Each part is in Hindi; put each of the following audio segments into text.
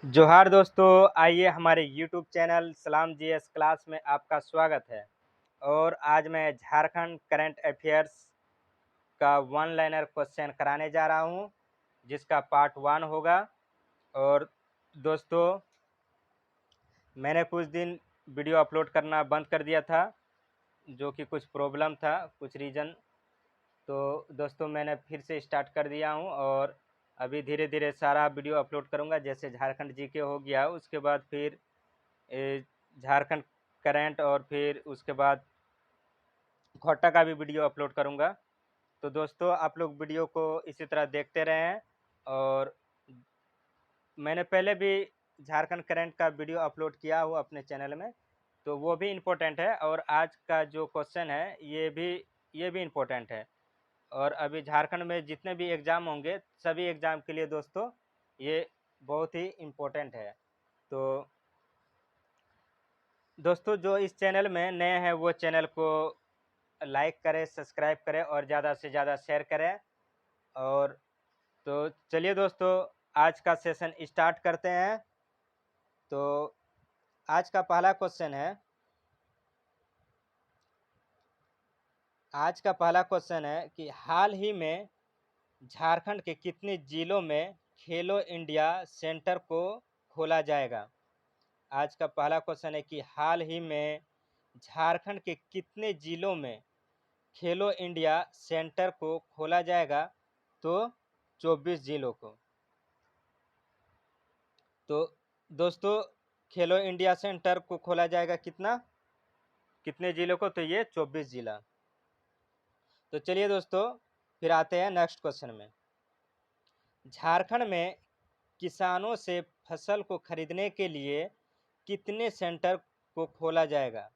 जोहार दोस्तों, आइए हमारे यूट्यूब चैनल सलाम जीएस क्लास में आपका स्वागत है। और आज मैं झारखंड करंट अफेयर्स का वन लाइनर क्वेश्चन कराने जा रहा हूं, जिसका पार्ट 1 होगा। और दोस्तों, मैंने कुछ दिन वीडियो अपलोड करना बंद कर दिया था, जो कि कुछ प्रॉब्लम था, कुछ रीज़न। तो दोस्तों, मैंने फिर से स्टार्ट कर दिया हूं और अभी धीरे धीरे सारा वीडियो अपलोड करूंगा। जैसे झारखंड जीके हो गया, उसके बाद फिर झारखंड करंट, और फिर उसके बाद घोटा का भी वीडियो अपलोड करूंगा। तो दोस्तों, आप लोग वीडियो को इसी तरह देखते रहें। और मैंने पहले भी झारखंड करंट का वीडियो अपलोड किया हुआ अपने चैनल में, तो वो भी इम्पोर्टेंट है। और आज का जो क्वेश्चन है ये भी इम्पोर्टेंट है। और अभी झारखंड में जितने भी एग्ज़ाम होंगे, सभी एग्ज़ाम के लिए दोस्तों ये बहुत ही इम्पोर्टेंट है। तो दोस्तों, जो इस चैनल में नए हैं वो चैनल को लाइक करें, सब्सक्राइब करें और ज़्यादा से ज़्यादा शेयर करें। और तो चलिए दोस्तों, आज का सेशन स्टार्ट करते हैं। तो आज का पहला क्वेश्चन है, कि हाल ही में झारखंड के कितने जिलों में खेलो इंडिया सेंटर को खोला जाएगा। आज का पहला क्वेश्चन है कि हाल ही में झारखंड के कितने जिलों में खेलो इंडिया सेंटर को खोला जाएगा। तो 24 जिलों को। तो दोस्तों, खेलो इंडिया सेंटर को खोला जाएगा कितने जिलों को? तो ये 24 जिला। तो चलिए दोस्तों, फिर आते हैं नेक्स्ट क्वेश्चन में। झारखंड में किसानों से फसल को खरीदने के लिए कितने सेंटर को खोला जाएगा।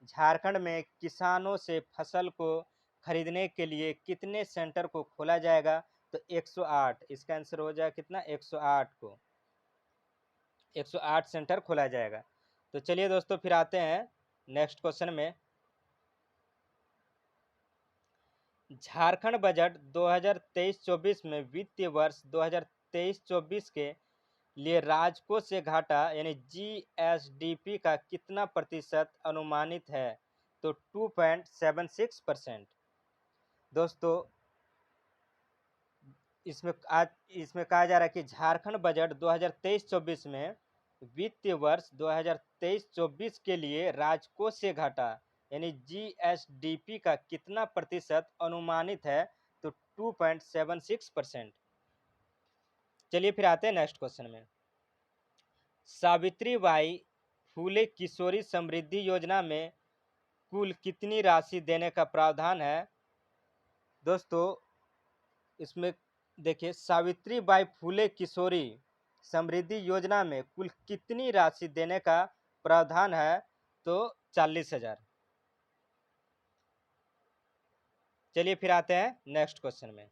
झारखंड में किसानों से फसल को खरीदने के लिए कितने सेंटर को खोला जाएगा। तो 108। इसका आंसर हो जाएगा कितना? 108 को 108 सेंटर खोला जाएगा। तो चलिए दोस्तों, फिर आते हैं नेक्स्ट क्वेश्चन में। झारखंड बजट 2023-24 में वित्तीय वर्ष 2023-24 के लिए राजकोष से घाटा यानी जीएसडीपी का कितना प्रतिशत अनुमानित है। तो 2.76%। दोस्तों, इसमें कहा जा रहा है कि झारखंड बजट 2023-24 में वित्तीय वर्ष 2023-24 के लिए राजकोष से घाटा यानी जीएसडीपी का कितना प्रतिशत अनुमानित है। तो 2.76%। चलिए फिर आते हैं नेक्स्ट क्वेश्चन में। सावित्रीबाई फूले किशोरी समृद्धि योजना में कुल कितनी राशि देने का प्रावधान है। दोस्तों, इसमें देखिए, सावित्रीबाई फूले किशोरी समृद्धि योजना में कुल कितनी राशि देने का प्रावधान है। तो 40,000। चलिए फिर आते हैं नेक्स्ट क्वेश्चन में।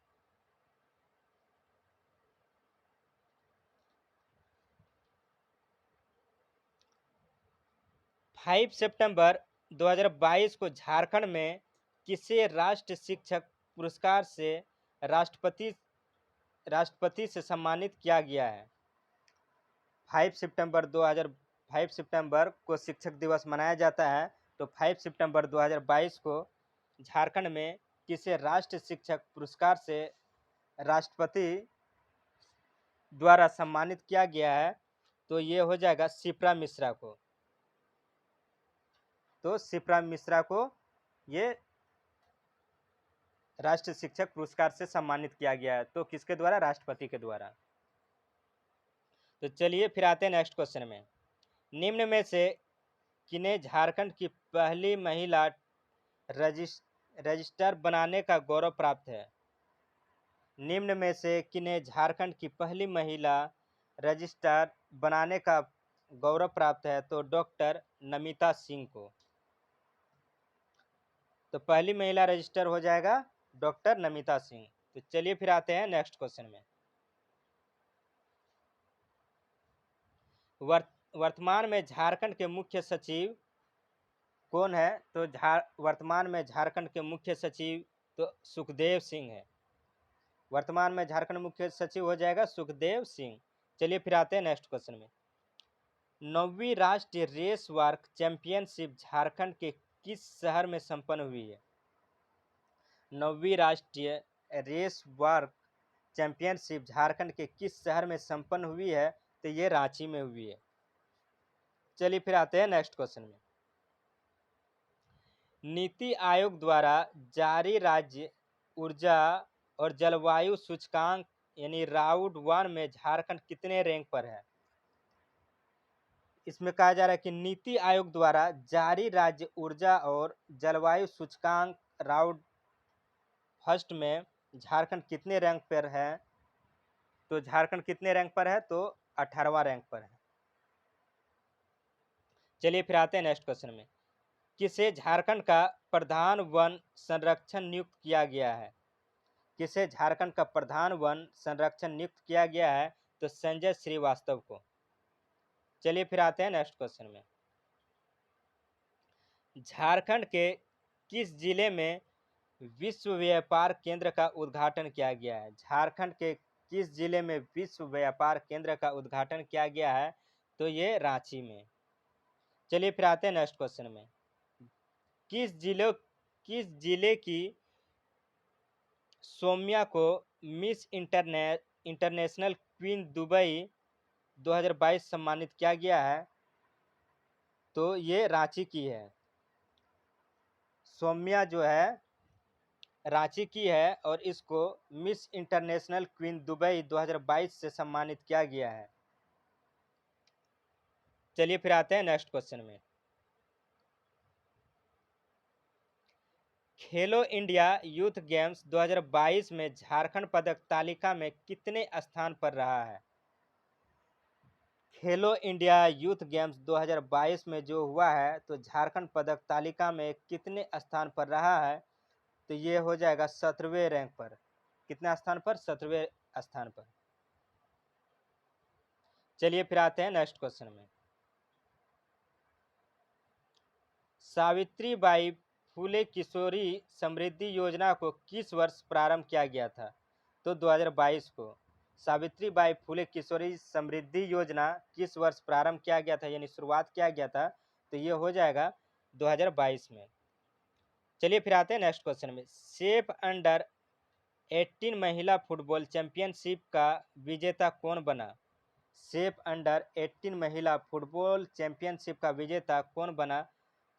फाइव सितंबर 2022 को झारखंड में किसे राष्ट्रीय शिक्षक पुरस्कार से राष्ट्रपति से सम्मानित किया गया है। 5 सितंबर को शिक्षक दिवस मनाया जाता है। तो 5 सितंबर 2022 को झारखंड में किसे राष्ट्रीय शिक्षक पुरस्कार से राष्ट्रपति द्वारा सम्मानित किया गया है। तो ये हो जाएगा शिप्रा मिश्रा को। तो शिप्रा मिश्रा को ये राष्ट्रीय शिक्षक पुरस्कार से सम्मानित किया गया है। तो किसके द्वारा? राष्ट्रपति के द्वारा। तो चलिए फिर आते हैं नेक्स्ट क्वेश्चन में। निम्न में से किन्हें झारखंड की पहली महिला रजिस्टर बनाने का गौरव प्राप्त है। निम्न में से किन्हें झारखंड की पहली महिला रजिस्ट्रार बनाने का गौरव प्राप्त है। तो डॉक्टर नमिता सिंह को। तो पहली महिला रजिस्टर हो जाएगा डॉक्टर नमिता सिंह। तो चलिए फिर आते हैं नेक्स्ट क्वेश्चन में। वर्तमान में झारखंड के मुख्य सचिव कौन है। तो वर्तमान में झारखंड के मुख्य सचिव तो सुखदेव सिंह है। वर्तमान में झारखंड मुख्य सचिव हो जाएगा सुखदेव सिंह। चलिए फिर आते हैं नेक्स्ट क्वेश्चन में। 9वीं राष्ट्रीय रेस वाक चैंपियनशिप झारखंड के किस शहर में संपन्न हुई है? 9वीं राष्ट्रीय रेस वाक चैंपियनशिप झारखंड के किस शहर में संपन्न हुई है? तो ये रांची में हुई है। चलिए फिर आते हैं नेक्स्ट क्वेश्चन में। नीति आयोग द्वारा जारी राज्य ऊर्जा और जलवायु सूचकांक यानी राउंड 1 में झारखंड कितने रैंक पर है? इसमें कहा जा रहा है कि नीति आयोग द्वारा जारी राज्य ऊर्जा और जलवायु सूचकांक राउंड फर्स्ट में झारखंड कितने रैंक पर है? तो झारखंड कितने रैंक पर है? तो 18वां रैंक पर है। चलिए फिर आते हैं नेक्स्ट क्वेश्चन में। किसे झारखंड का प्रधान वन संरक्षण नियुक्त किया गया है? किसे झारखंड का प्रधान वन संरक्षण नियुक्त किया गया है? तो संजय श्रीवास्तव को। चलिए फिर आते हैं नेक्स्ट क्वेश्चन में। झारखंड के किस जिले में विश्व व्यापार केंद्र का उद्घाटन किया गया है? झारखंड के किस जिले में विश्व व्यापार केंद्र का उद्घाटन किया गया है? तो ये रांची में। चलिए फिर आते हैं नेक्स्ट क्वेश्चन में। किस जिले की सौम्या को मिस इंटरनेशनल क्वीन दुबई 2022 सम्मानित किया गया है? तो ये रांची की है। सौम्या जो है रांची की है और इसको मिस इंटरनेशनल क्वीन दुबई 2022 से सम्मानित किया गया है। चलिए फिर आते हैं नेक्स्ट क्वेश्चन में। खेलो इंडिया यूथ गेम्स 2022 में झारखंड पदक तालिका में कितने स्थान पर रहा है? खेलो इंडिया यूथ गेम्स 2022 में जो हुआ है तो झारखंड पदक तालिका में कितने स्थान पर रहा है? तो ये हो जाएगा 17वें रैंक पर। कितने स्थान पर? 17वें स्थान पर। चलिए फिर आते हैं नेक्स्ट क्वेश्चन में। सावित्रीबाई फुले किशोरी समृद्धि योजना को किस वर्ष प्रारंभ किया गया था? तो 2022 को। सावित्रीबाई फुले किशोरी समृद्धि योजना किस वर्ष प्रारंभ किया गया था यानी शुरुआत किया गया था? तो ये हो जाएगा 2022 में। चलिए फिर आते हैं नेक्स्ट क्वेश्चन में। सेफ अंडर 18 महिला फुटबॉल चैंपियनशिप का विजेता कौन बना? सेफ अंडर 18 महिला फुटबॉल चैंपियनशिप का विजेता कौन बना?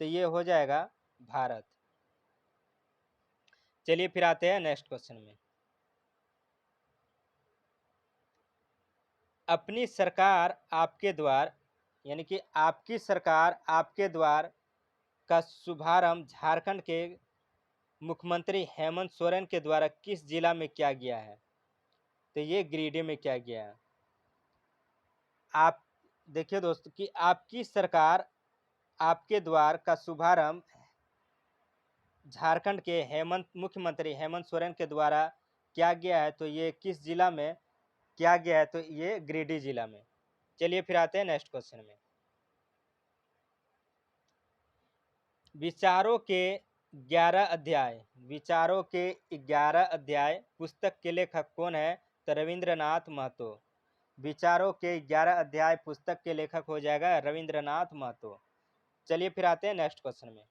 तो ये हो जाएगा भारत। चलिए फिर आते हैं नेक्स्ट क्वेश्चन में। अपनी सरकार आपके द्वार यानी कि आपकी सरकार आपके द्वार का शुभारंभ झारखंड के मुख्यमंत्री हेमंत सोरेन के द्वारा किस जिला में किया गया है? तो ये गिरिडीह में किया गया है। आप देखिए दोस्तों कि आपकी सरकार आपके द्वार का शुभारंभ झारखंड के मुख्यमंत्री हेमंत सोरेन के द्वारा किया गया है। तो ये किस जिला में किया गया है? तो ये गिरिडीह जिला में। चलिए फिर आते हैं नेक्स्ट क्वेश्चन में। विचारों के 11 अध्याय पुस्तक के लेखक कौन है? तो रविंद्रनाथ महतो। विचारों के 11 अध्याय पुस्तक के लेखक हो जाएगा रविंद्रनाथ महतो। चलिए फिर आते हैं नेक्स्ट क्वेश्चन में।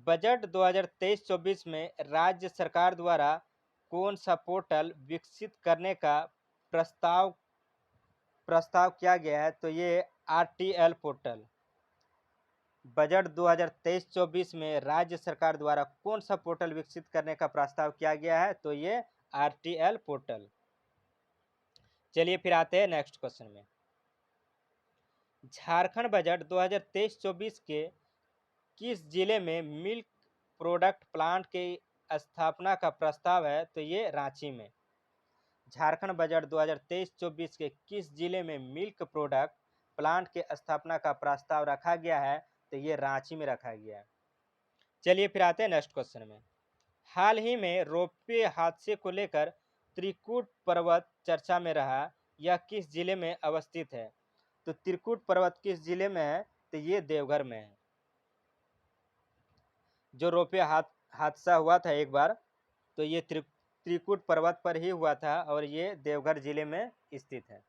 बजट 2023-24 में राज्य सरकार द्वारा कौन सा पोर्टल विकसित करने का प्रस्ताव किया गया है? तो ये RTL पोर्टल। बजट 2023-24 में राज्य सरकार द्वारा कौन सा पोर्टल विकसित करने का प्रस्ताव किया गया है? तो ये RTL पोर्टल। चलिए फिर आते हैं नेक्स्ट क्वेश्चन में। झारखंड बजट 2023-24 के किस जिले में मिल्क प्रोडक्ट प्लांट की स्थापना का प्रस्ताव है? तो ये रांची में। झारखंड बजट 2023-24 के किस जिले में मिल्क प्रोडक्ट प्लांट के स्थापना का प्रस्ताव रखा गया है? तो ये रांची में रखा गया है। चलिए फिर आते हैं नेक्स्ट क्वेश्चन में। हाल ही में रोपवे हादसे को लेकर त्रिकुट पर्वत चर्चा में रहा, यह किस जिले में अवस्थित है? तो त्रिकुट पर्वत किस जिले में है? तो ये देवघर में है। जो रोपवे हादसा हुआ था एक बार, तो ये त्रिकुट पर्वत पर ही हुआ था और ये देवघर जिले में स्थित है।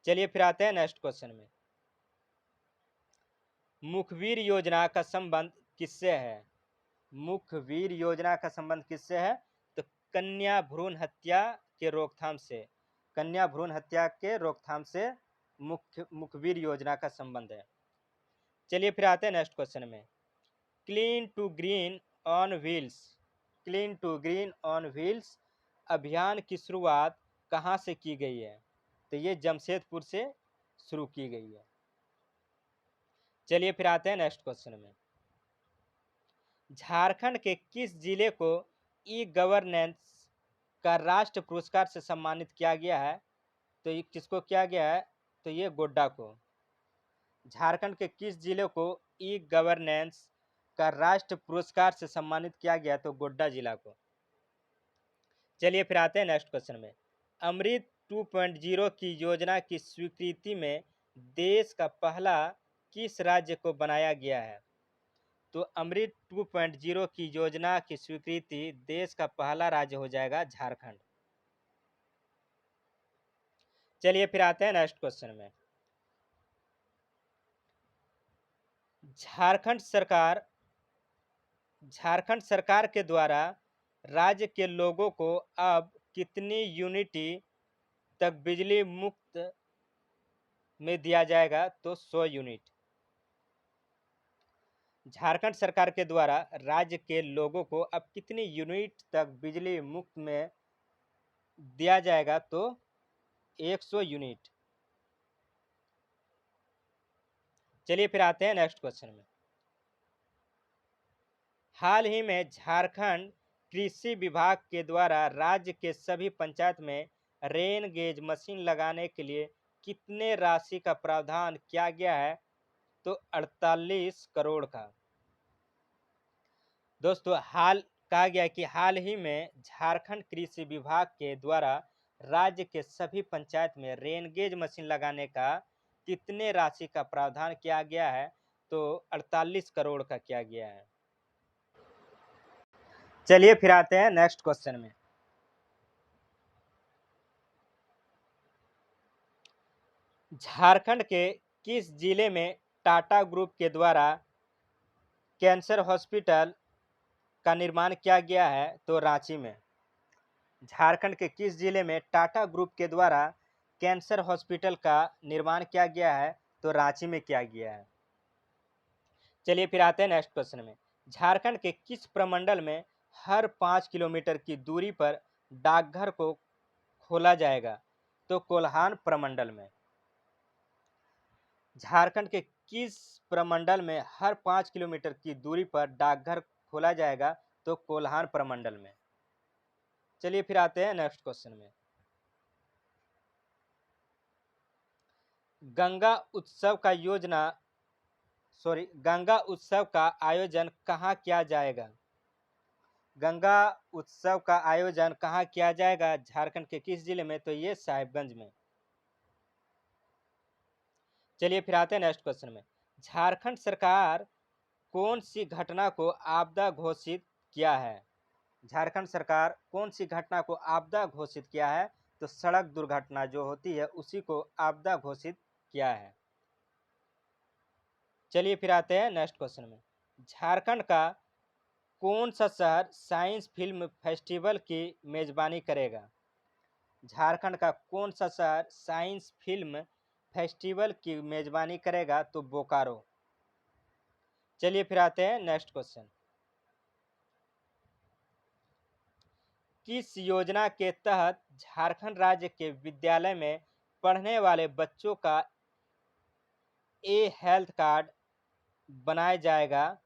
चलिए फिर आते हैं नेक्स्ट क्वेश्चन में। मुखबिर योजना का संबंध किससे है? मुखबिर योजना का संबंध किससे है? तो कन्या भ्रूण हत्या के रोकथाम से, कन्या भ्रूण हत्या के रोकथाम से मुखबिर योजना का संबंध है। चलिए फिर आते हैं नेक्स्ट क्वेश्चन में। Clean to green on wheels, clean to green on wheels अभियान की शुरुआत कहाँ से की गई है? तो ये जमशेदपुर से शुरू की गई है। चलिए फिर आते हैं नेक्स्ट क्वेश्चन में। झारखंड के किस जिले को ई गवर्नेंस का राष्ट्र पुरस्कार से सम्मानित किया गया है? तो ये किसको किया गया है? तो ये गोड्डा को। झारखंड के किस जिले को ई गवर्नेंस का राष्ट्र पुरस्कार से सम्मानित किया गया? तो गोड्डा जिला को। चलिए फिर आते हैं नेक्स्ट क्वेश्चन में। अमृत 2.0 की योजना की स्वीकृति में देश का पहला किस राज्य को बनाया गया है? तो अमृत 2.0 की योजना की स्वीकृति देश का पहला राज्य हो जाएगा झारखंड। चलिए फिर आते हैं नेक्स्ट क्वेश्चन में। झारखंड सरकार के द्वारा राज्य के लोगों को अब कितनी यूनिटी तक बिजली मुफ्त में दिया जाएगा? तो 100 यूनिट। झारखंड सरकार के द्वारा राज्य के लोगों को अब कितनी यूनिट तक बिजली मुफ्त में दिया जाएगा? तो 100 यूनिट। चलिए फिर आते हैं नेक्स्ट क्वेश्चन में। हाल ही में झारखंड कृषि विभाग के द्वारा राज्य के सभी पंचायत में रेन गेज मशीन लगाने के लिए कितने राशि का प्रावधान किया गया है? तो 48 करोड़ का। दोस्तों कहा गया कि हाल ही में झारखंड कृषि विभाग के द्वारा राज्य के सभी पंचायत में रेनगेज मशीन लगाने का कितने राशि का प्रावधान किया गया है? तो 48 करोड़ का किया गया है। चलिए फिर आते हैं नेक्स्ट क्वेश्चन में। झारखंड के किस जिले में टाटा ग्रुप के द्वारा कैंसर हॉस्पिटल का निर्माण किया गया है? तो रांची में। झारखंड के किस जिले में टाटा ग्रुप के द्वारा कैंसर हॉस्पिटल का निर्माण किया गया है? तो रांची में किया गया है। चलिए फिर आते हैं नेक्स्ट क्वेश्चन में। झारखंड के किस प्रमंडल में हर 5 किलोमीटर की दूरी पर डाकघर को खोला जाएगा? तो कोल्हान प्रमंडल में। झारखंड के किस प्रमंडल में हर 5 किलोमीटर की दूरी पर डाकघर खोला जाएगा? तो कोल्हान प्रमंडल में। चलिए फिर आते हैं नेक्स्ट क्वेश्चन में। गंगा उत्सव का आयोजन कहाँ किया जाएगा? गंगा उत्सव का आयोजन कहाँ किया जाएगा? झारखंड के किस जिले में? तो ये साहिबगंज में। चलिए फिर आते हैं नेक्स्ट क्वेश्चन में। झारखंड सरकार कौन सी घटना को आपदा घोषित किया है? झारखंड सरकार कौन सी घटना को आपदा घोषित किया है? तो सड़क दुर्घटना जो होती है उसी को आपदा घोषित किया है। चलिए फिर आते हैं नेक्स्ट क्वेश्चन में। झारखंड का कौन सा शहर साइंस फिल्म फेस्टिवल की मेजबानी करेगा? झारखंड का कौन सा शहर साइंस फिल्म फेस्टिवल की मेजबानी करेगा? तो बोकारो। चलिए फिर आते हैं नेक्स्ट क्वेश्चन। किस योजना के तहत झारखंड राज्य के विद्यालय में पढ़ने वाले बच्चों का हेल्थ कार्ड बनाया जाएगा?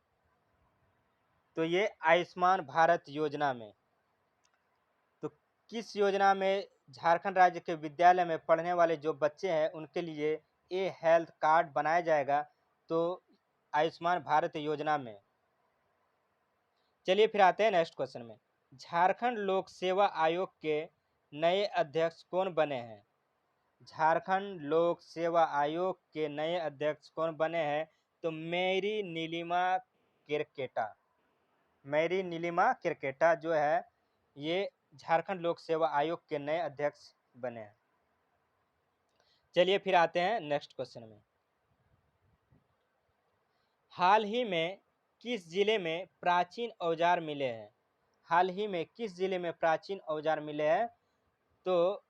तो ये आयुष्मान भारत योजना में। तो किस योजना में झारखंड राज्य के विद्यालय में पढ़ने वाले जो बच्चे हैं उनके लिए हेल्थ कार्ड बनाया जाएगा? तो आयुष्मान भारत योजना में। चलिए फिर आते हैं नेक्स्ट क्वेश्चन में। झारखंड लोक सेवा आयोग के नए अध्यक्ष कौन बने हैं? झारखंड लोक सेवा आयोग के नए अध्यक्ष कौन बने हैं? तो मेरी नीलिमा किरकेटा जो है ये झारखंड लोक सेवा आयोग के नए अध्यक्ष बने हैं। चलिए फिर आते हैं नेक्स्ट क्वेश्चन में। हाल ही में किस जिले में प्राचीन औजार मिले हैं? हाल ही में किस जिले में प्राचीन औजार मिले हैं? तो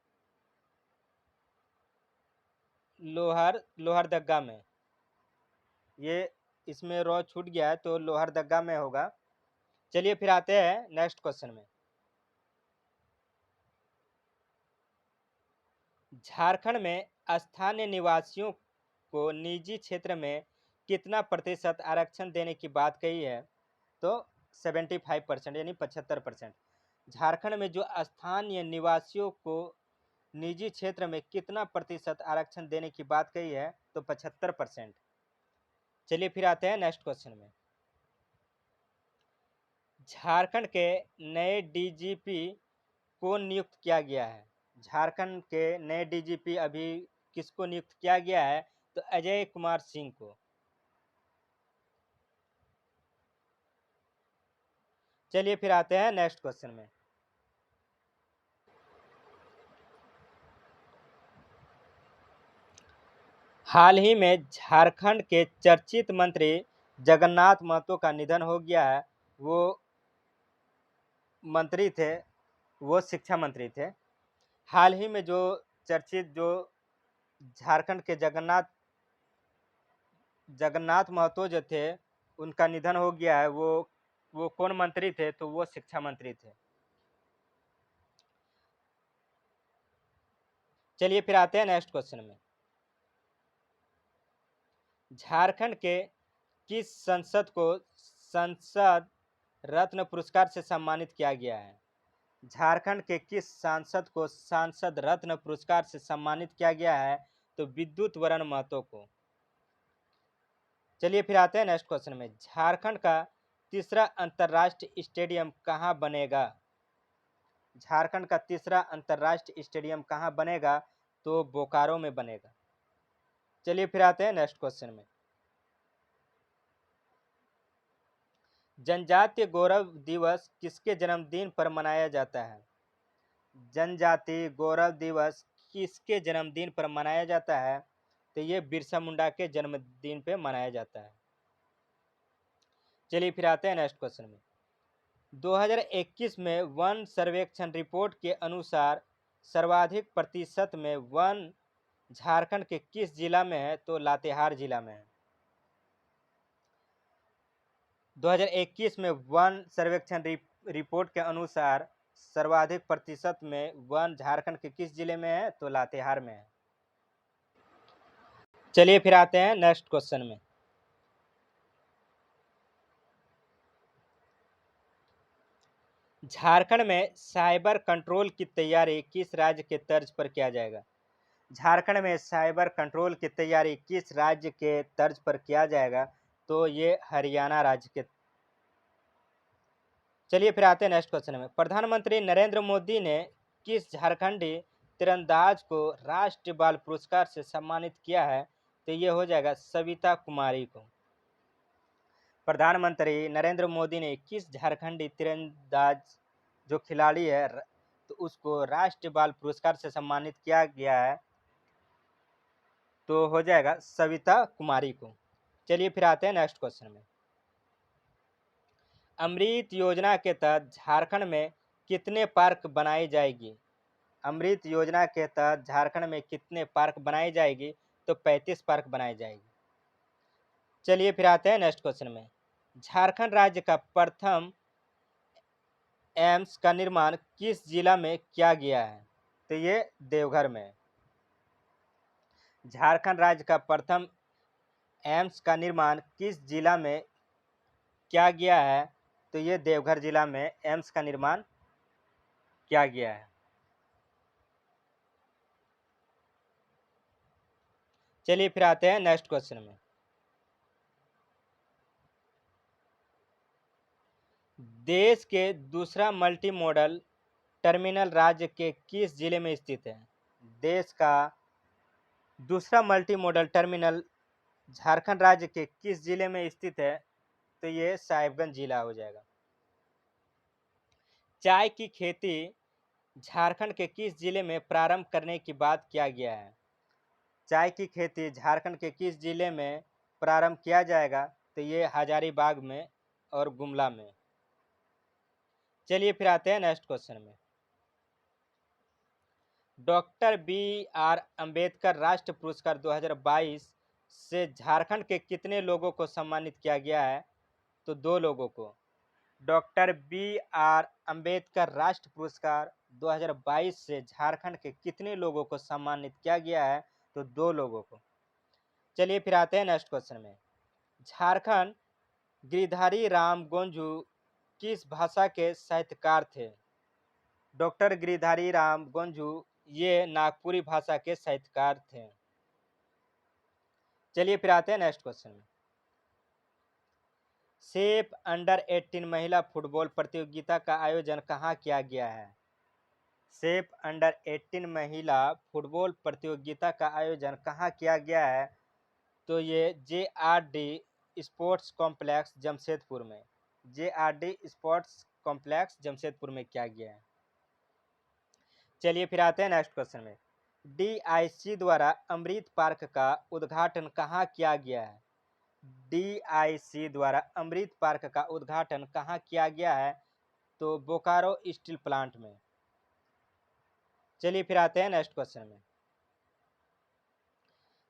लोहरदगा में। ये इसमें रॉ छूट गया है तो लोहरदगा में होगा। चलिए फिर आते हैं नेक्स्ट क्वेश्चन में। झारखंड में स्थानीय निवासियों को निजी क्षेत्र में कितना प्रतिशत आरक्षण देने की बात कही है? तो 75% यानी 75%। झारखंड में जो स्थानीय निवासियों को निजी क्षेत्र में कितना प्रतिशत आरक्षण देने की बात कही है? तो 75%। चलिए फिर आते हैं नेक्स्ट क्वेश्चन में। झारखंड के नए डीजीपी को नियुक्त किया गया है? झारखंड के नए डीजीपी अभी किसको नियुक्त किया गया है? तो अजय कुमार सिंह को। चलिए फिर आते हैं नेक्स्ट क्वेश्चन में। हाल ही में झारखंड के चर्चित मंत्री जगन्नाथ महतो का निधन हो गया है। वो मंत्री थे, वो शिक्षा मंत्री थे। हाल ही में जो चर्चित जो झारखंड के जगन्नाथ महतो जो थे उनका निधन हो गया है। वो कौन मंत्री थे? तो वो शिक्षा मंत्री थे। चलिए फिर आते हैं नेक्स्ट क्वेश्चन में। झारखंड के किस संसद को संसद रत्न पुरस्कार से सम्मानित किया गया है? झारखंड के किस सांसद को सांसद रत्न पुरस्कार से सम्मानित किया गया है? तो विद्युत वरण महतो को। चलिए फिर आते हैं नेक्स्ट क्वेश्चन में। झारखंड का तीसरा अंतर्राष्ट्रीय स्टेडियम कहाँ बनेगा? झारखंड का तीसरा अंतर्राष्ट्रीय स्टेडियम कहाँ बनेगा? तो बोकारो में बनेगा। चलिए फिर आते हैं नेक्स्ट क्वेश्चन में। जनजातीय गौरव दिवस किसके जन्मदिन पर मनाया जाता है? जनजातीय गौरव दिवस किसके जन्मदिन पर मनाया जाता है? तो ये बिरसा मुंडा के जन्मदिन पे मनाया जाता है। चलिए फिर आते हैं नेक्स्ट क्वेश्चन में। 2021 में वन सर्वेक्षण रिपोर्ट के अनुसार सर्वाधिक प्रतिशत में वन झारखंड के किस जिला में है? तो लातेहार जिला में है। 2021 में वन सर्वेक्षण रिपोर्ट के अनुसार सर्वाधिक प्रतिशत में वन झारखंड के किस जिले में है? तो लातेहार में है। चलिए फिर आते हैं नेक्स्ट क्वेश्चन में। झारखंड में साइबर कंट्रोल की तैयारी किस राज्य के तर्ज पर किया जाएगा? झारखंड में साइबर कंट्रोल की तैयारी किस राज्य के तर्ज पर किया जाएगा? तो ये हरियाणा राज्य के। चलिए फिर आते हैं नेक्स्ट क्वेश्चन में। प्रधानमंत्री नरेंद्र मोदी ने किस झारखंडी तीरंदाज को राष्ट्रीय बाल पुरस्कार से सम्मानित किया है? तो ये हो जाएगा सविता कुमारी को। प्रधानमंत्री नरेंद्र मोदी ने किस झारखंडी तीरंदाज जो खिलाड़ी है तो उसको राष्ट्रीय बाल पुरस्कार से सम्मानित किया गया है? तो हो जाएगा सविता कुमारी को। चलिए फिर आते हैं नेक्स्ट क्वेश्चन में। अमृत योजना के तहत झारखंड में कितने पार्क बनाई जाएगी? अमृत योजना के तहत झारखंड में कितने पार्क बनाई जाएगी? तो 35 पार्क बनाई जाएगी। चलिए फिर आते हैं नेक्स्ट क्वेश्चन में। झारखंड राज्य का प्रथम एम्स का निर्माण किस जिला में किया गया है? तो ये देवघर में। झारखंड राज्य का प्रथम एम्स का निर्माण किस जिला में किया गया है? तो ये देवघर जिला में एम्स का निर्माण किया गया है। चलिए फिर आते हैं नेक्स्ट क्वेश्चन में। देश के दूसरा मल्टी मॉडल टर्मिनल राज्य के किस जिले में स्थित है? देश का दूसरा मल्टी मॉडल टर्मिनल झारखंड राज्य के किस जिले में स्थित है? तो ये साहिबगंज जिला हो जाएगा। चाय की खेती झारखंड के किस जिले में प्रारंभ करने की बात किया गया है? चाय की खेती झारखंड के किस जिले में प्रारंभ किया जाएगा? तो ये हजारीबाग में और गुमला में। चलिए फिर आते हैं नेक्स्ट क्वेश्चन में। Doctor B R. अंबेडकर राष्ट्रीय पुरस्कार 2022 से झारखंड के कितने लोगों को सम्मानित किया गया है? तो 2 लोगों को। Doctor B R. अंबेडकर राष्ट्रीय पुरस्कार 2022 से झारखंड के कितने लोगों को सम्मानित किया गया है? तो 2 लोगों को। चलिए फिर आते हैं नेक्स्ट क्वेश्चन में। झारखंड गिरिधारी राम गोंझू किस भाषा के साहित्यकार थे? डॉक्टर गिरिधारी राम गोंझू ये नागपुरी भाषा के साहित्यकार थे। चलिए फिर आते हैं नेक्स्ट क्वेश्चन में। सेफ अंडर 18 महिला फुटबॉल प्रतियोगिता का आयोजन कहाँ किया गया है? सेफ अंडर 18 महिला फुटबॉल प्रतियोगिता का आयोजन कहाँ किया गया है? तो ये JRD स्पोर्ट्स कॉम्प्लेक्स जमशेदपुर में। JRD स्पोर्ट्स कॉम्प्लेक्स जमशेदपुर में किया गया है। चलिए फिर आते हैं नेक्स्ट क्वेश्चन में। DIC द्वारा अमृत पार्क का उद्घाटन कहाँ किया गया है? DIC द्वारा अमृत पार्क का उद्घाटन कहाँ किया गया है? तो बोकारो स्टील प्लांट में। चलिए फिर आते हैं नेक्स्ट क्वेश्चन में।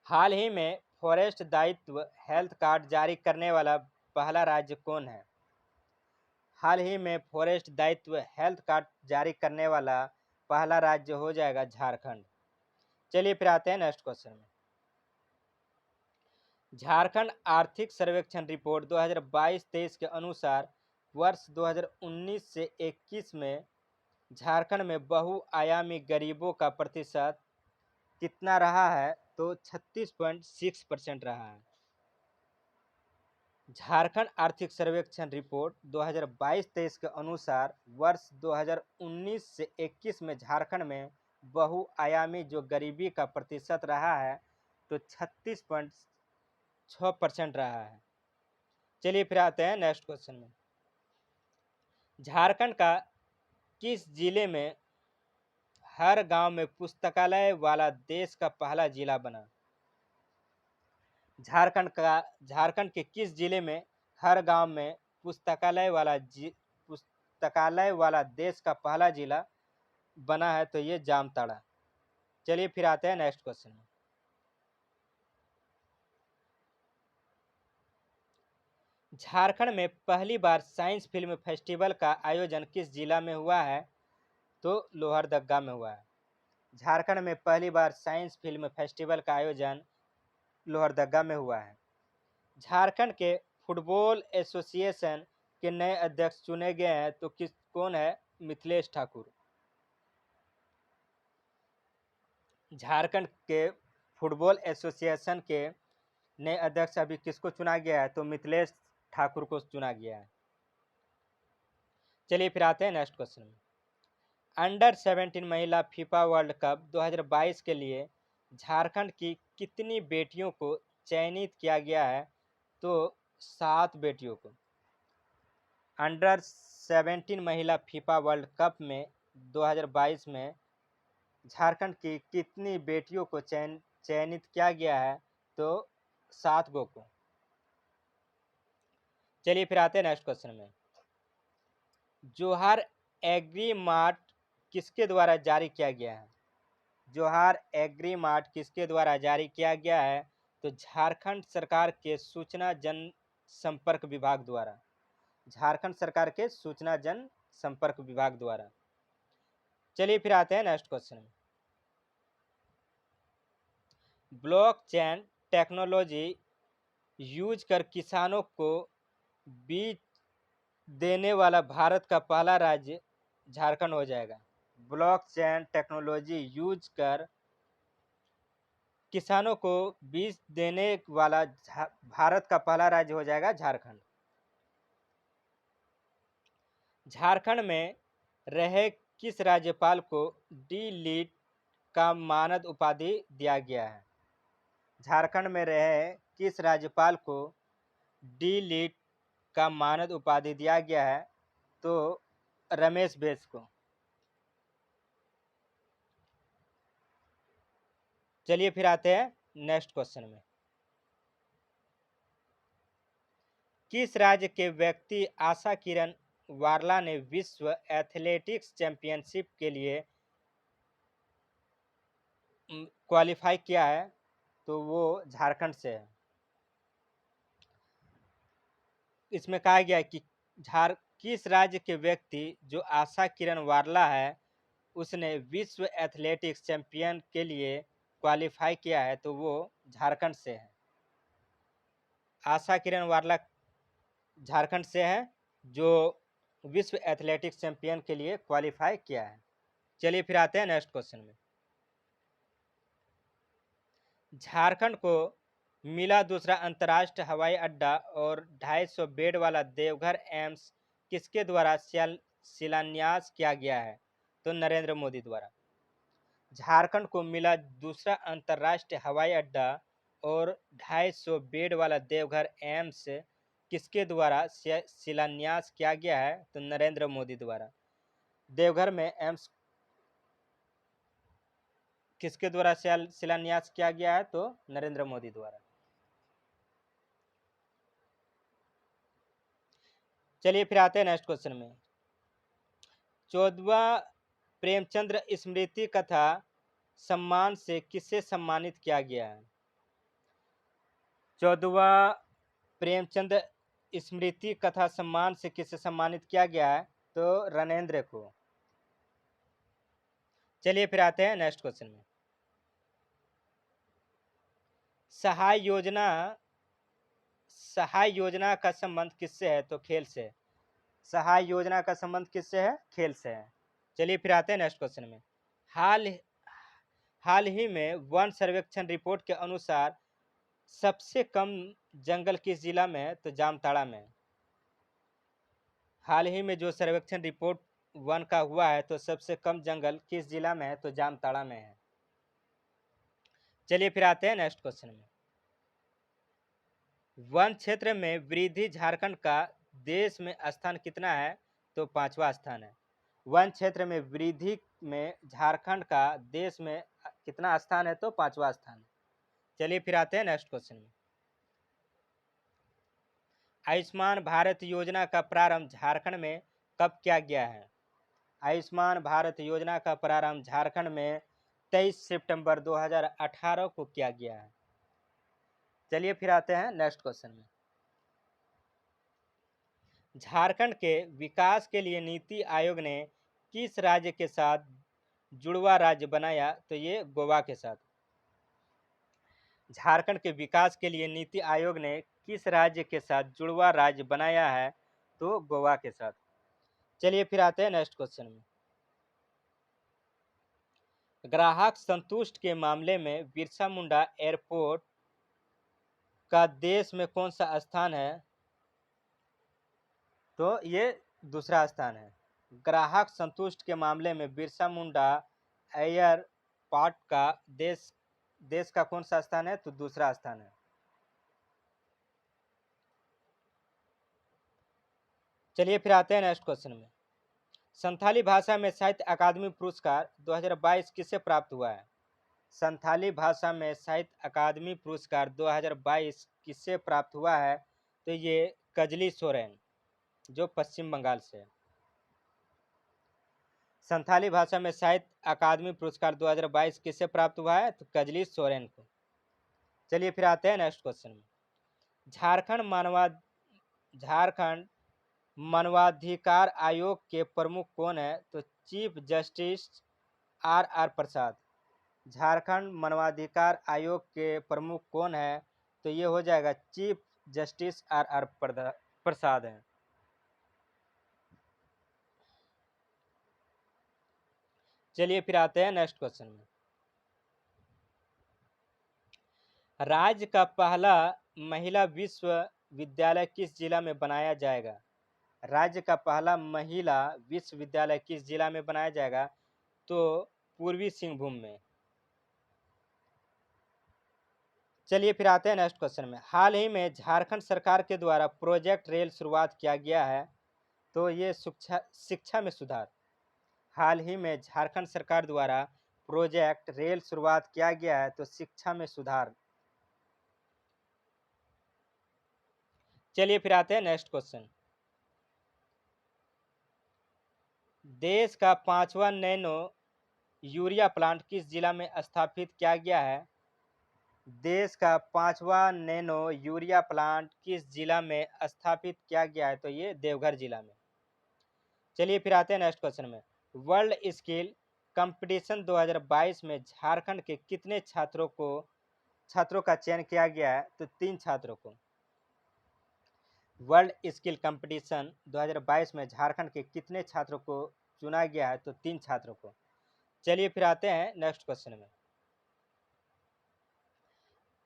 हाल ही में फॉरेस्ट दायित्व हेल्थ कार्ड जारी करने वाला पहला राज्य कौन है? हाल ही में फॉरेस्ट दायित्व हेल्थ कार्ड जारी करने वाला पहला राज्य हो जाएगा झारखंड। चलिए फिर आते हैं नेक्स्ट क्वेश्चन में। झारखंड आर्थिक सर्वेक्षण रिपोर्ट 2022-23 के अनुसार वर्ष 2019 से 21 में झारखंड में बहुआयामी गरीबों का प्रतिशत कितना रहा है? तो 36.6% रहा है। झारखंड आर्थिक सर्वेक्षण रिपोर्ट 2022-23 के अनुसार वर्ष 2019 से 21 में झारखंड में बहुआयामी जो गरीबी का प्रतिशत रहा है तो 36.6% रहा है। चलिए फिर आते हैं नेक्स्ट क्वेश्चन में। झारखंड का किस जिले में हर गांव में पुस्तकालय वाला देश का पहला जिला बना? झारखंड के किस जिले में हर गांव में पुस्तकालय वाला देश का पहला जिला बना है? तो ये जामताड़ा। चलिए फिर आते हैं नेक्स्ट क्वेश्चन में। झारखंड में पहली बार साइंस फिल्म फेस्टिवल का आयोजन किस जिला में हुआ है? तो लोहरदगा में हुआ है। झारखंड में पहली बार साइंस फिल्म फेस्टिवल का आयोजन लोहरदगा में हुआ है। झारखंड के फुटबॉल एसोसिएशन के नए अध्यक्ष चुने गए हैं तो कौन है? मिथिलेश ठाकुर। झारखंड के फुटबॉल एसोसिएशन के नए अध्यक्ष अभी किसको चुना गया है? तो मिथिलेश ठाकुर को चुना गया है। चलिए फिर आते हैं नेक्स्ट क्वेश्चन में। अंडर 17 महिला फीफा वर्ल्ड कप 2022 के लिए झारखंड की कितनी बेटियों को चयनित किया गया है? तो 7 बेटियों को। अंडर 17 महिला फीफा वर्ल्ड कप में 2022 में झारखंड की कितनी बेटियों को चयनित किया गया है? तो 7 गो को। चलिए फिर आते हैं नेक्स्ट क्वेश्चन में। जोहार एग्री मार्ट किसके द्वारा जारी किया गया है? जोहार एग्री मार्ट किसके द्वारा जारी किया गया है? तो झारखंड सरकार के सूचना जन संपर्क विभाग द्वारा। झारखंड सरकार के सूचना जन संपर्क विभाग द्वारा। चलिए फिर आते हैं नेक्स्ट क्वेश्चन में। ब्लॉकचेन टेक्नोलॉजी यूज कर किसानों को बीज देने वाला भारत का पहला राज्य झारखंड हो जाएगा। ब्लॉकचेन टेक्नोलॉजी यूज कर किसानों को बीज देने वाला भारत का पहला राज्य हो जाएगा झारखंड। झारखंड में रहे किस राज्यपाल को डी लिट का मानद उपाधि दिया गया है? झारखंड में रहे किस राज्यपाल को डी लिट का मानद उपाधि दिया गया है? तो रमेश बैस को। चलिए फिर आते हैं नेक्स्ट क्वेश्चन में, किस राज्य के व्यक्ति आशा किरण वारला ने विश्व एथलेटिक्स चैंपियनशिप के लिए क्वालिफाई किया है? तो वो झारखंड से है। इसमें कहा गया है कि किस राज्य के व्यक्ति जो आशा किरण वारला है उसने विश्व एथलेटिक्स चैंपियन के लिए क्वालिफाई किया है? तो वो झारखंड से है। आशा किरण वारला झारखंड से है जो विश्व एथलेटिक्स चैंपियन के लिए क्वालिफाई किया है। चलिए फिर आते हैं नेक्स्ट क्वेश्चन में, झारखंड को मिला दूसरा अंतर्राष्ट्रीय हवाई अड्डा और 250 बेड वाला देवघर एम्स किसके द्वारा शिलान्यास किया गया है? तो नरेंद्र मोदी द्वारा। झारखंड को मिला दूसरा अंतर्राष्ट्रीय हवाई अड्डा और 250 बेड वाला देवघर एम्स किसके द्वारा शिलान्यास किया गया है? तो नरेंद्र मोदी द्वारा। देवघर में एम्स किसके द्वारा शिलान्यास किया गया है? तो नरेंद्र मोदी द्वारा। चलिए फिर आते हैं नेक्स्ट क्वेश्चन में, 14वां प्रेमचंद्र स्मृति कथा सम्मान से किसे सम्मानित किया गया है? 14वां प्रेमचंद स्मृति कथा सम्मान से किसे सम्मानित किया गया है? तो रणेंद्र को। चलिए फिर आते हैं नेक्स्ट क्वेश्चन में, सहाय योजना का संबंध किससे है? तो खेल से। सहाय योजना का संबंध किससे है? खेल से है। चलिए फिर आते हैं नेक्स्ट क्वेश्चन में, हाल ही में वन सर्वेक्षण रिपोर्ट के अनुसार सबसे कम जंगल किस जिला में है? तो जामताड़ा में। हाल ही में जो सर्वेक्षण रिपोर्ट वन का हुआ है तो सबसे कम जंगल किस जिला में है? तो जामताड़ा में है। चलिए फिर आते हैं नेक्स्ट क्वेश्चन में, वन क्षेत्र में वृद्धि झारखंड का देश में स्थान कितना है? तो 5वां स्थान है। वन क्षेत्र में वृद्धि में झारखंड का देश में कितना स्थान है? तो 5वां स्थान। चलिए फिर आते हैं नेक्स्ट क्वेश्चन में, आयुष्मान भारत योजना का प्रारंभ झारखंड में कब किया गया है? आयुष्मान भारत योजना का प्रारंभ झारखंड में 23 सितंबर 2018 को किया गया है। चलिए फिर आते हैं नेक्स्ट क्वेश्चन में, झारखंड के विकास के लिए नीति आयोग ने किस राज्य के साथ जुड़वा राज्य बनाया? तो ये गोवा के साथ। झारखंड के विकास के लिए नीति आयोग ने किस राज्य के साथ जुड़वा राज्य बनाया है? तो गोवा के साथ। चलिए फिर आते हैं नेक्स्ट क्वेश्चन में, ग्राहक संतुष्ट के मामले में बिरसा मुंडा एयरपोर्ट का देश में कौन सा स्थान है? तो ये दूसरा स्थान है। ग्राहक संतुष्ट के मामले में बिरसा मुंडा एयरपोर्ट का देश का कौन सा स्थान है? तो दूसरा स्थान है। चलिए फिर आते हैं नेक्स्ट क्वेश्चन में, संथाली भाषा में साहित्य अकादमी पुरस्कार 2022 किसे प्राप्त हुआ है? संथाली भाषा में साहित्य अकादमी पुरस्कार 2022 किसे प्राप्त हुआ है? तो ये कजली सोरेन जो पश्चिम बंगाल से है। संथाली भाषा में साहित्य अकादमी पुरस्कार 2022 किसे प्राप्त हुआ है? तो कजली सोरेन को। चलिए फिर आते हैं नेक्स्ट क्वेश्चन में, झारखंड मानवाधिकार आयोग के प्रमुख कौन है? तो चीफ जस्टिस आर प्रसाद। झारखंड मानवाधिकार आयोग के प्रमुख कौन है? तो ये हो जाएगा चीफ जस्टिस आर प्रसाद हैं। चलिए फिर आते हैं नेक्स्ट क्वेश्चन में, राज्य का पहला महिला विश्वविद्यालय किस जिला में बनाया जाएगा? राज्य का पहला महिला विश्वविद्यालय किस जिला में बनाया जाएगा? तो पूर्वी सिंहभूम में। चलिए फिर आते हैं नेक्स्ट क्वेश्चन में, हाल ही में झारखंड सरकार के द्वारा प्रोजेक्ट रेल शुरुआत किया गया है। तो ये शिक्षा में सुधार। हाल ही में झारखंड सरकार द्वारा प्रोजेक्ट रेल शुरुआत किया गया है तो शिक्षा में सुधार चलिए फिर आते हैं नेक्स्ट क्वेश्चन। देश का 5वां नैनो यूरिया प्लांट किस जिला में स्थापित किया गया है? देश का 5वां नैनो यूरिया प्लांट किस जिला में स्थापित किया गया है? तो ये देवघर जिला में। चलिए फिर आते हैं नेक्स्ट क्वेश्चन में। वर्ल्ड स्किल कंपटीशन 2022 में झारखंड के कितने छात्रों का चयन किया गया है? तो 3 छात्रों को। वर्ल्ड स्किल कंपटीशन 2022 में झारखंड के कितने छात्रों को चुना गया है? तो 3 छात्रों को। चलिए फिर आते हैं नेक्स्ट क्वेश्चन में।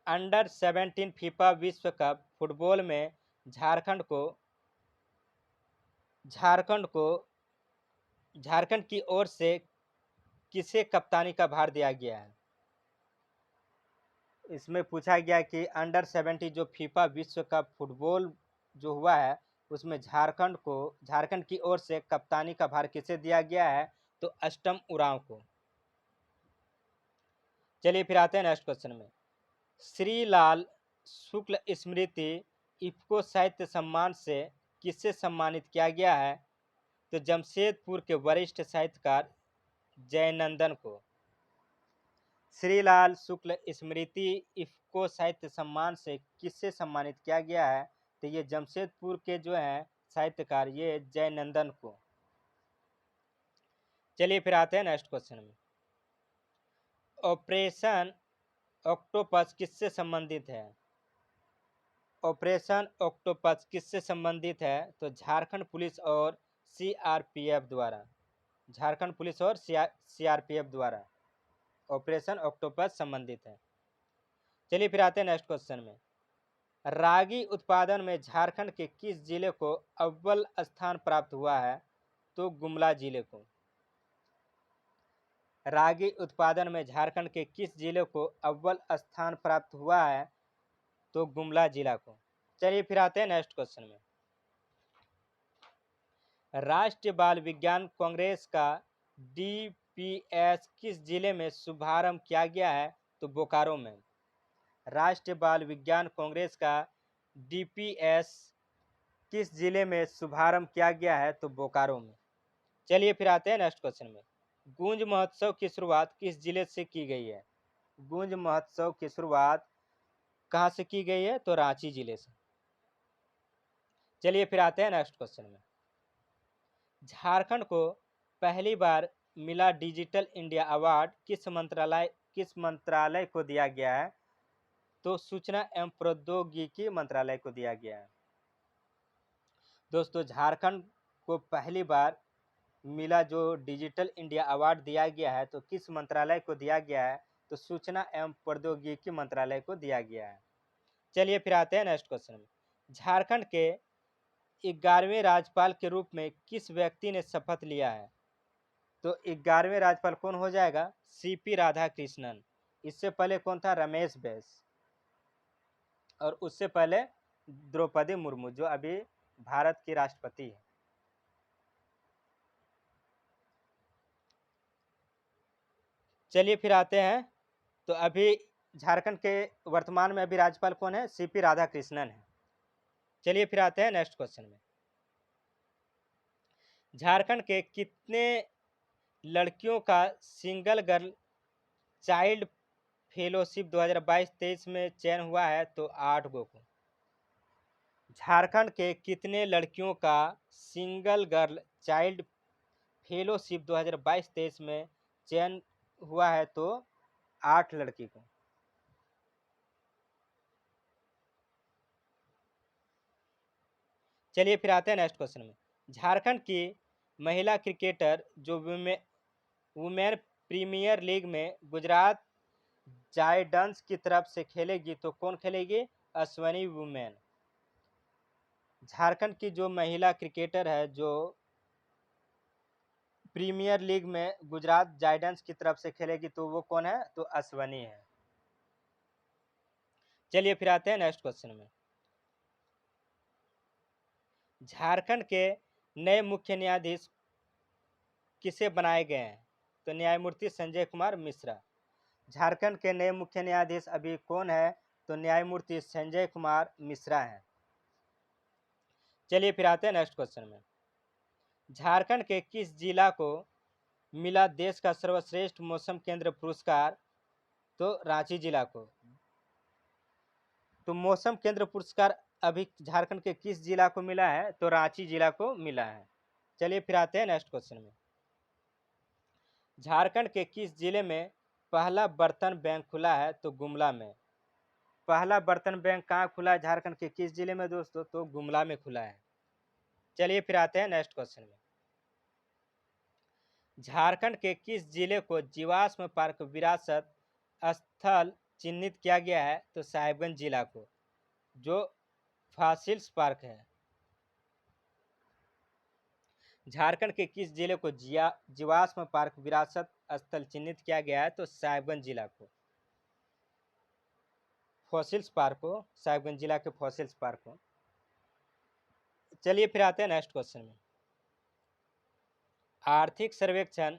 अंडर 17 फीफा विश्व कप फुटबॉल में झारखंड की ओर से किसे कप्तानी का भार दिया गया है? इसमें पूछा गया कि अंडर 17 जो फीफा विश्व कप फुटबॉल जो हुआ है उसमें झारखंड की ओर से कप्तानी का भार किसे दिया गया है? तो अष्टम उरांव को। चलिए फिर आते हैं नेक्स्ट क्वेश्चन में। श्री लाल शुक्ल स्मृति इफ्को साहित्य सम्मान से किससे सम्मानित किया गया है? तो जमशेदपुर के वरिष्ठ साहित्यकार जयनंदन को। श्रीलाल शुक्ल स्मृति इफ्को साहित्य सम्मान से किससे सम्मानित किया गया है? तो ये जमशेदपुर के जो हैं साहित्यकार ये जयनंदन को। चलिए फिर आते हैं नेक्स्ट क्वेश्चन में। ऑपरेशन ऑक्टोपस किससे संबंधित है? ऑपरेशन ऑक्टोपस किससे संबंधित है? तो झारखंड पुलिस और सीआरपीएफ द्वारा। झारखंड पुलिस और सीआरपीएफ द्वारा ऑपरेशन ऑक्टोपस संबंधित है। चलिए फिर आते हैं नेक्स्ट क्वेश्चन में। रागी उत्पादन में झारखंड के किस जिले को अव्वल स्थान प्राप्त हुआ है? तो गुमला जिले को। रागी उत्पादन में झारखंड के किस जिले को अव्वल स्थान प्राप्त हुआ है? तो गुमला जिला को। चलिए फिर आते हैं नेक्स्ट क्वेश्चन में। राष्ट्रीय बाल विज्ञान कांग्रेस का डीपीएस किस जिले में शुभारंभ किया गया है? तो बोकारो में। राष्ट्रीय बाल विज्ञान कांग्रेस का डीपीएस किस जिले में शुभारंभ किया गया है? तो बोकारो में। चलिए फिर आते हैं नेक्स्ट क्वेश्चन में। गूंज महोत्सव की शुरुआत किस जिले से की गई है? गूंज महोत्सव की शुरुआत कहाँ से की गई है? तो रांची जिले से। चलिए फिर आते हैं नेक्स्ट क्वेश्चन में। झारखंड को पहली बार मिला डिजिटल इंडिया अवार्ड किस मंत्रालय को दिया गया है? तो सूचना एवं प्रौद्योगिकी मंत्रालय को दिया गया है। दोस्तों झारखंड को पहली बार मिला जो डिजिटल इंडिया अवार्ड दिया गया है तो किस मंत्रालय को दिया गया है? तो सूचना एवं प्रौद्योगिकी मंत्रालय को दिया गया है। चलिए फिर आते हैं नेक्स्ट क्वेश्चन में। झारखंड के 11वें राज्यपाल के रूप में किस व्यक्ति ने शपथ लिया है? तो 11वें राज्यपाल कौन हो जाएगा? सीपी राधाकृष्णन। इससे पहले कौन था? रमेश बैस। और उससे पहले द्रौपदी मुर्मू जो अभी भारत की राष्ट्रपति है। चलिए फिर आते हैं। तो अभी झारखंड के वर्तमान में अभी राज्यपाल कौन है? सीपी राधाकृष्णन है। चलिए फिर आते हैं नेक्स्ट क्वेश्चन में। झारखंड के कितने लड़कियों का सिंगल गर्ल चाइल्ड फेलोशिप 2022-23 में चयन हुआ है? तो 8 गो को। झारखंड के कितने लड़कियों का सिंगल गर्ल चाइल्ड फेलोशिप 2022-23 में चयन हुआ है? तो 8 लड़की को। चलिए फिर आते हैं नेक्स्ट क्वेश्चन में। झारखंड की महिला क्रिकेटर जो वुमेन प्रीमियर लीग में गुजरात जायंट्स की तरफ से खेलेगी तो कौन खेलेगी? अश्विनी वुमेन। झारखंड की जो महिला क्रिकेटर है जो प्रीमियर लीग में गुजरात जायंट्स की तरफ से खेलेगी तो वो कौन है? तो अश्विनी है। चलिए फिर आते हैं नेक्स्ट क्वेश्चन में। झारखंड के नए मुख्य न्यायाधीश किसे बनाए गए हैं? तो न्यायमूर्ति संजय कुमार मिश्रा। झारखंड के नए मुख्य न्यायाधीश अभी कौन है? तो न्यायमूर्ति संजय कुमार मिश्रा हैं। चलिए फिर आते हैं नेक्स्ट क्वेश्चन में। झारखंड के किस जिला को मिला देश का सर्वश्रेष्ठ मौसम केंद्र पुरस्कार? तो रांची जिला को। तो मौसम केंद्र पुरस्कार अभी झारखंड के किस जिला को मिला है? तो रांची जिला को मिला है। चलिए फिर आते हैं नेक्स्ट क्वेश्चन में। झारखंड के किस जिले में पहला बर्तन बैंक खुला है? तो गुमला में। पहला बर्तन बैंक कहाँ खुला है झारखंड के किस जिले में दोस्तों? तो गुमला में खुला है। चलिए फिर आते हैं नेक्स्ट क्वेश्चन में। झारखंड के किस जिले को जीवाश्म पार्क विरासत स्थल चिन्हित किया गया है? तो साहिबगंज जिला को, जो फॉसिल्स पार्क है। झारखंड के किस जिले को जीवाश्म पार्क विरासत स्थल चिन्हित किया गया है? तो साहिबगंज जिला को, फॉसिल्स पार्क को, साहिबगंज जिला के फॉसिल्स पार्क को। चलिए फिर आते हैं नेक्स्ट क्वेश्चन में। आर्थिक सर्वेक्षण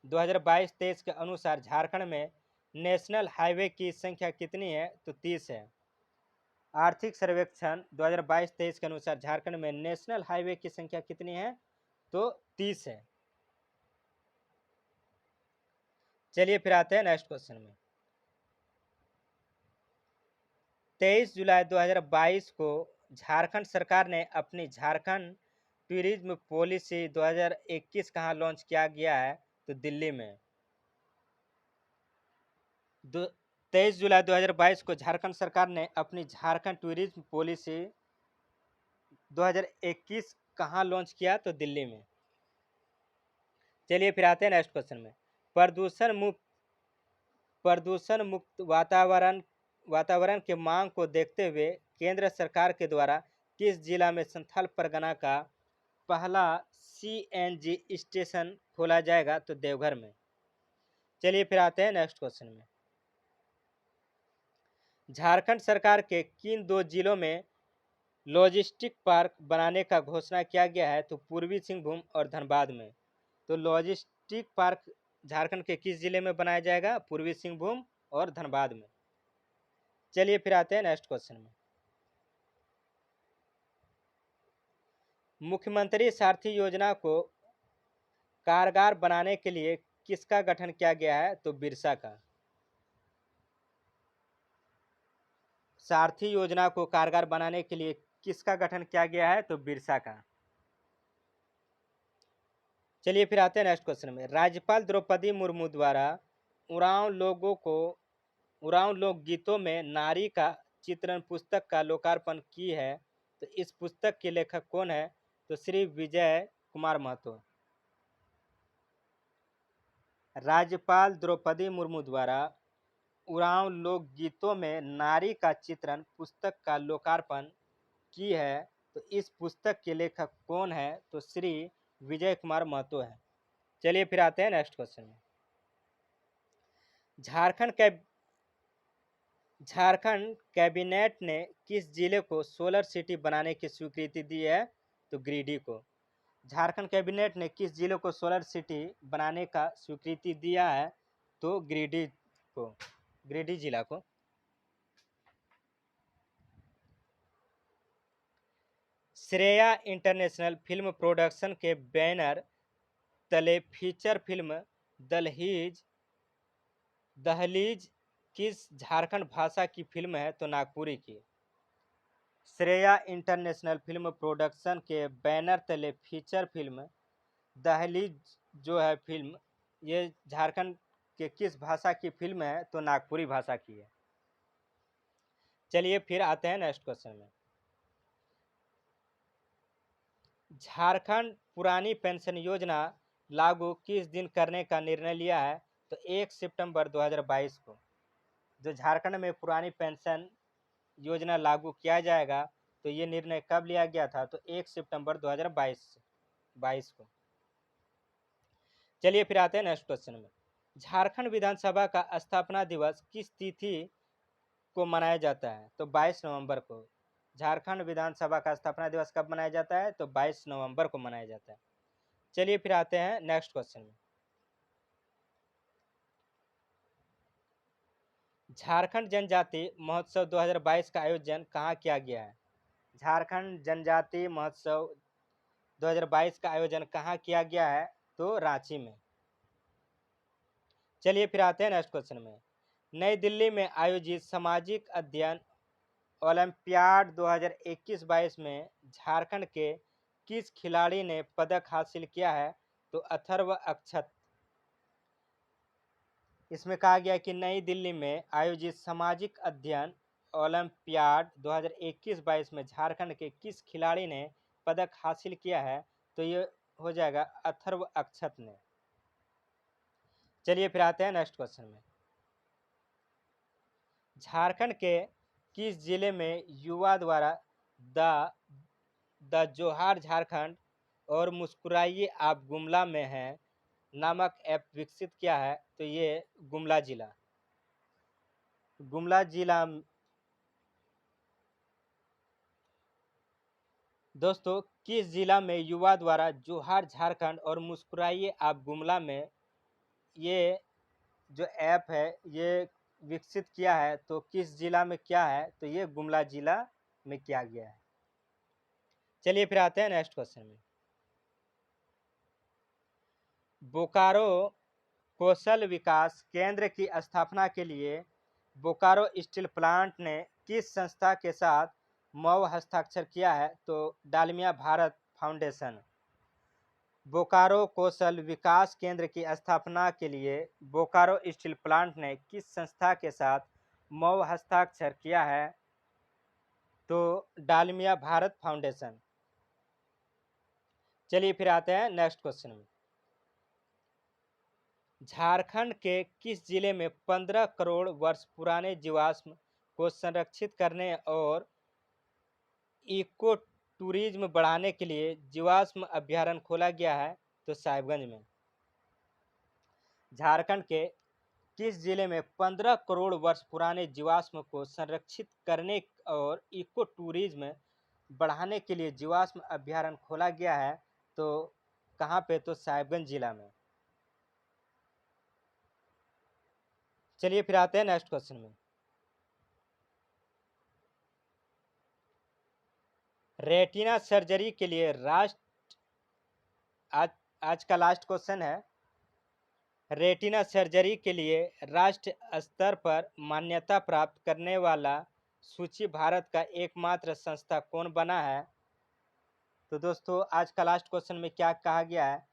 2022-23 के अनुसार झारखंड में नेशनल हाईवे की संख्या कितनी है? तो 30 है। आर्थिक सर्वेक्षण 2022-23 के अनुसार झारखंड में नेशनल हाईवे की संख्या कितनी है? तो 30 है। चलिए फिर आते हैं नेक्स्ट क्वेश्चन में। 23 जुलाई 2022 को झारखंड सरकार ने अपनी झारखंड टूरिज्म पॉलिसी 2021 कहाँ लॉन्च किया गया है? तो दिल्ली में। 23 जुलाई 2022 को झारखंड सरकार ने अपनी झारखंड टूरिज्म पॉलिसी 2021 कहाँ लॉन्च किया? तो दिल्ली में। चलिए फिर आते हैं नेक्स्ट क्वेश्चन में। प्रदूषण मुक्त वातावरण के मांग को देखते हुए केंद्र सरकार के द्वारा किस जिला में संथाल परगना का पहला CNG स्टेशन खोला जाएगा? तो देवघर में। चलिए फिर आते हैं नेक्स्ट क्वेश्चन में। झारखंड सरकार के किन दो जिलों में लॉजिस्टिक पार्क बनाने का घोषणा किया गया है? तो पूर्वी सिंहभूम और धनबाद में। तो लॉजिस्टिक पार्क झारखंड के किस जिले में बनाया जाएगा? पूर्वी सिंहभूम और धनबाद में। चलिए फिर आते हैं नेक्स्ट क्वेश्चन में। मुख्यमंत्री सारथी योजना को कारगर बनाने के लिए किसका गठन किया गया है? तो बिरसा का। सारथी योजना को कारगर बनाने के लिए किसका गठन किया गया है? तो बिरसा का। चलिए फिर आते हैं नेक्स्ट क्वेश्चन में। राज्यपाल द्रौपदी मुर्मू द्वारा उरांव लोकगीतों में नारी का चित्रण पुस्तक का लोकार्पण की है। तो इस पुस्तक के लेखक कौन है? तो श्री विजय कुमार महतो। राज्यपाल द्रौपदी मुर्मू द्वारा उरांव लोकगीतों में नारी का चित्रण पुस्तक का लोकार्पण की है। तो इस पुस्तक के लेखक कौन है? तो श्री विजय कुमार महतो है। चलिए फिर आते हैं नेक्स्ट क्वेश्चन में। झारखंड कैबिनेट ने किस जिले को सोलर सिटी बनाने की स्वीकृति दी है? तो गिरिडीह को। झारखंड कैबिनेट ने किस जिले को सोलर सिटी बनाने का स्वीकृति दिया है? तो गिरिडीह जिला को। श्रेया इंटरनेशनल फिल्म प्रोडक्शन के बैनर तले फीचर फिल्म दहलीज किस झारखंड भाषा की फिल्म है? तो नागपुरी की। श्रेया इंटरनेशनल फिल्म प्रोडक्शन के बैनर तले फीचर फिल्म दहलीज जो है फिल्म, ये झारखंड के किस भाषा की फिल्म है? तो नागपुरी भाषा की है। चलिए फिर आते हैं नेक्स्ट क्वेश्चन में। झारखंड पुरानी पेंशन योजना लागू किस दिन करने का निर्णय लिया है? तो 1 सितंबर 2022 को। जो झारखंड में पुरानी पेंशन योजना लागू किया जाएगा, तो ये निर्णय कब लिया गया था? तो 1 सितंबर 2022 को। चलिए फिर आते हैं नेक्स्ट क्वेश्चन में। झारखंड विधानसभा का स्थापना दिवस किस तिथि को मनाया जाता है? तो 22 नवंबर को। झारखंड विधानसभा का स्थापना दिवस कब मनाया जाता है? तो 22 नवंबर को मनाया जाता है। चलिए फिर आते हैं नेक्स्ट क्वेश्चन में। झारखंड जनजाति महोत्सव 2022 का आयोजन कहाँ किया गया है? झारखंड जनजातीय महोत्सव 2022 का आयोजन कहाँ किया गया है? तो रांची में। चलिए फिर आते हैं नेक्स्ट क्वेश्चन में। नई दिल्ली में आयोजित सामाजिक अध्ययन ओलंपियाड 2021-22 में झारखंड के किस खिलाड़ी ने पदक हासिल किया है? तो अथर्व अक्षत। इसमें कहा गया कि नई दिल्ली में आयोजित सामाजिक अध्ययन ओलंपियाड 2021-22 में झारखंड के किस खिलाड़ी ने पदक हासिल किया है? तो ये हो जाएगा अथर्व अक्षत ने। चलिए फिर आते हैं नेक्स्ट क्वेश्चन में। झारखंड के किस जिले में युवा द्वारा द जोहार झारखंड और मुस्कुराइए आप गुमला में हैं नामक ऐप विकसित किया है? तो ये गुमला जिला। दोस्तों, किस जिला में युवा द्वारा जोहार झारखंड और मुस्कुराइए आप गुमला में ये जो ऐप है ये विकसित किया है? तो किस जिला में क्या है? तो ये गुमला जिला में किया गया है। चलिए फिर आते हैं नेक्स्ट क्वेश्चन में। बोकारो कौशल विकास केंद्र की स्थापना के लिए बोकारो स्टील प्लांट ने किस संस्था के साथ मौ हस्ताक्षर किया है? तो डालमिया भारत फाउंडेशन। बोकारो कौशल विकास केंद्र की स्थापना के लिए बोकारो स्टील प्लांट ने किस संस्था के साथ मौ हस्ताक्षर किया है? तो डालमिया भारत फाउंडेशन। चलिए फिर आते हैं नेक्स्ट क्वेश्चन में। झारखंड के किस जिले में 15 करोड़ वर्ष पुराने जीवाश्म को संरक्षित करने और इको टूरिज्म बढ़ाने के लिए जीवाश्म अभ्यारण्य खोला गया है? तो साहिबगंज में। झारखंड के किस जिले में 15 करोड़ वर्ष पुराने जीवाश्म को संरक्षित करने और इको टूरिज्म बढ़ाने के लिए जीवाश्म अभ्यारण्य खोला गया है? तो कहाँ पे? तो साहिबगंज जिला में। चलिए फिर आते हैं नेक्स्ट क्वेश्चन में। रेटिना सर्जरी के लिए आज का लास्ट क्वेश्चन है। रेटिना सर्जरी के लिए राष्ट्र स्तर पर मान्यता प्राप्त करने वाला सूची भारत का एकमात्र संस्था कौन बना है? तो दोस्तों, आज का लास्ट क्वेश्चन में क्या कहा गया है?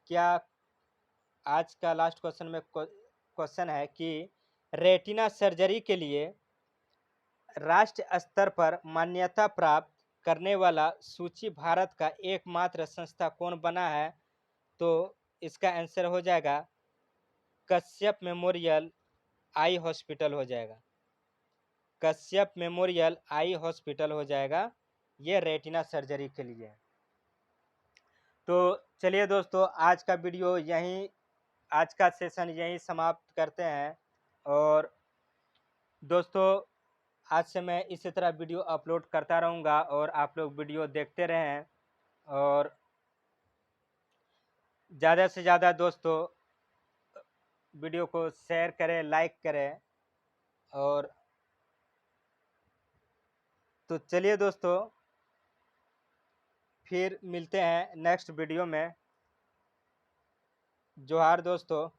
क्या आज का लास्ट क्वेश्चन में क्वेश्चन है कि रेटिना सर्जरी के लिए राष्ट्र स्तर पर मान्यता प्राप्त करने वाला सूची भारत का एकमात्र संस्था कौन बना है? तो इसका आंसर हो जाएगा कश्यप मेमोरियल आई हॉस्पिटल हो जाएगा। कश्यप मेमोरियल आई हॉस्पिटल हो जाएगा ये रेटिना सर्जरी के लिए। तो चलिए दोस्तों, आज का वीडियो यहीं, आज का सेशन यहीं समाप्त करते हैं। और दोस्तों, आज से मैं इसी तरह वीडियो अपलोड करता रहूँगा और आप लोग वीडियो देखते रहें। और ज़्यादा से ज़्यादा दोस्तों वीडियो को शेयर करें, लाइक करें। और तो चलिए दोस्तों, फिर मिलते हैं नेक्स्ट वीडियो में। जोहार दोस्तों।